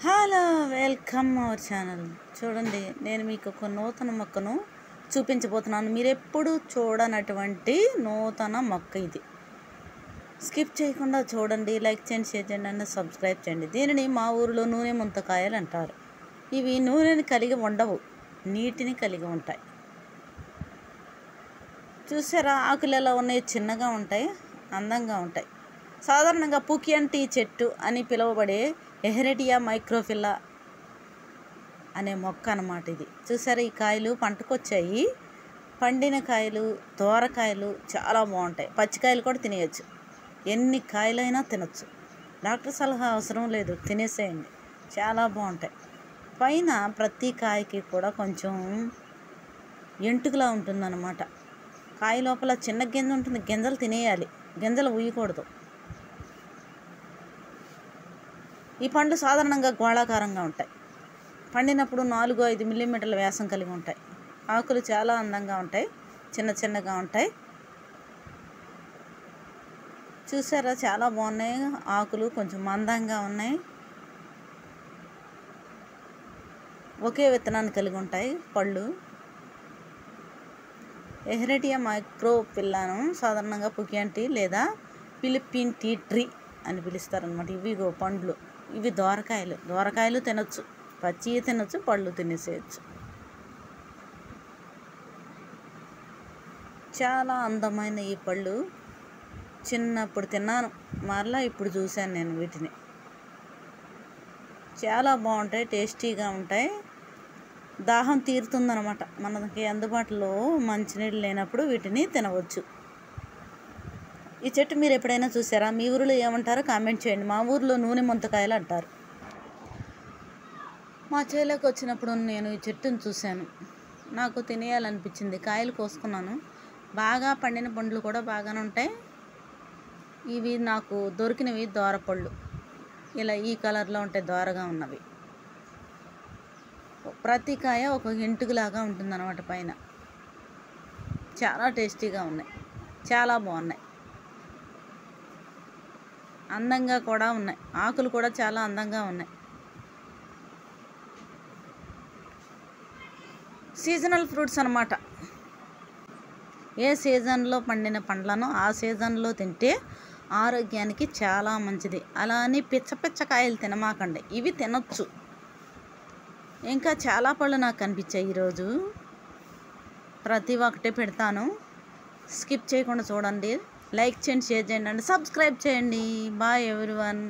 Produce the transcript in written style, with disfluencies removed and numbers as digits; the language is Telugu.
Hello, welcome our channel. చూడండి, నేను మీకు ఒక నూతన మొక్కను చూపించబోతున్నాను. మీరు ఎప్పుడు చూడనటువంటి నూతన మొక్క ఇది. స్కిప్ చేయకుండా చూడండి, లైక్ చేయండి, షేర్ చేయండి అండ్ సబ్స్క్రైబ్ చేయండి. దీనిని మా ఊరిలో నూనె ముంతకాయలు అంటారు. ఇవి నూనెని కలిగి ఉండవు, నీటిని కలిగి ఉంటాయి. చూసారా, ఆకులు ఎలా ఉన్నాయి? చిన్నగా ఉంటాయి, అందంగా ఉంటాయి. సాధారణంగా పుకియంటి చెట్టు అని పిలువబడే ఎహెరెటియా మైక్రోఫిల్లా అనే మొక్క అన్నమాట ఇది. చూసారా, ఈ కాయలు పంటకొచ్చాయి. పండిన కాయలు, దోరకాయలు చాలా బాగుంటాయి. పచ్చికాయలు కూడా తినేయచ్చు. ఎన్ని కాయలైనా తినచ్చు. డాక్టర్ సలహా అవసరం లేదు, తినేసేయండి. చాలా బాగుంటాయి. పైన ప్రతి కాయకి కూడా కొంచెం ఎంటుకలా ఉంటుందన్నమాట. కాయ లోపల చిన్న గింజ ఉంటుంది, గింజలు తినేయాలి, గింజలు ఉయ్యకూడదు. ఈ పండ్లు సాధారణంగా గోళాకారంగా ఉంటాయి. పండినప్పుడు 4-5 మిల్లీమీటర్ల వ్యాసం కలిగి ఉంటాయి. ఆకులు చాలా అందంగా ఉంటాయి, చిన్న చిన్నగా ఉంటాయి. చూసారా, చాలా బాగున్నాయి. ఆకులు కొంచెం మందంగా ఉన్నాయి. ఒకే విత్తనాన్ని కలిగి ఉంటాయి పళ్ళు. ఎహెరెటియా మైక్రోఫిల్లాను సాధారణంగా పుకియంటి లేదా ఫిలిప్పీన్ టీ ట్రీ అని పిలుస్తారనమాట. ఇవి పండ్లు. ఇవి దోరకాయలు తినచ్చు, పచ్చి తినచ్చు, పళ్ళు తినేసేయచ్చు. చాలా అందమైన ఈ పళ్ళు చిన్నప్పుడు తిన్నాను, మరలా ఇప్పుడు చూశాను నేను వీటిని. చాలా బాగుంటాయి, టేస్టీగా ఉంటాయి. దాహం తీరుతుందనమాట. మనకి అందుబాటులో మంచినీళ్ళు లేనప్పుడు వీటిని తినవచ్చు. ఈ చెట్టు మీరు ఎప్పుడైనా చూసారా? మీ ఊరిలో ఏమంటారో కామెంట్ చేయండి. మా ఊరిలో నూనె ముంతకాయలు అంటారు. మా చేలోకి వచ్చినప్పుడు నేను ఈ చెట్టును చూశాను. నాకు తినేయాలనిపించింది. కాయలు కోసుకున్నాను. బాగా పండిన పండ్లు కూడా బాగానే ఉంటాయి. ఇవి నాకు దొరికినవి దోరపళ్ళు. ఇలా ఈ కలర్లో ఉంటాయి, దోరగా ఉన్నవి. ప్రతి కాయ ఒక ఎంటుకలాగా ఉంటుందన్నమాట పైన. చాలా టేస్టీగా ఉన్నాయి, చాలా బాగున్నాయి, అందంగా కూడా ఉన్నాయి. ఆకులు కూడా చాలా అందంగా ఉన్నాయి. సీజనల్ ఫ్రూట్స్ అన్నమాట. ఏ సీజన్లో పండిన పండ్లను ఆ సీజన్లో తింటే ఆరోగ్యానికి చాలా మంచిది. అలా అని పిచ్చ కాయలు తినమాకండి, ఇవి తినొచ్చు. ఇంకా చాలా పళ్ళు నాకు కనిపించాయి ఈరోజు. ప్రతి ఒక్కటే పెడతాను, స్కిప్ చేయకుండా చూడండి. లైక్ చేయండి, షేర్ చేయండి అండ్ సబ్స్క్రైబ్ చేయండి. Bye everyone.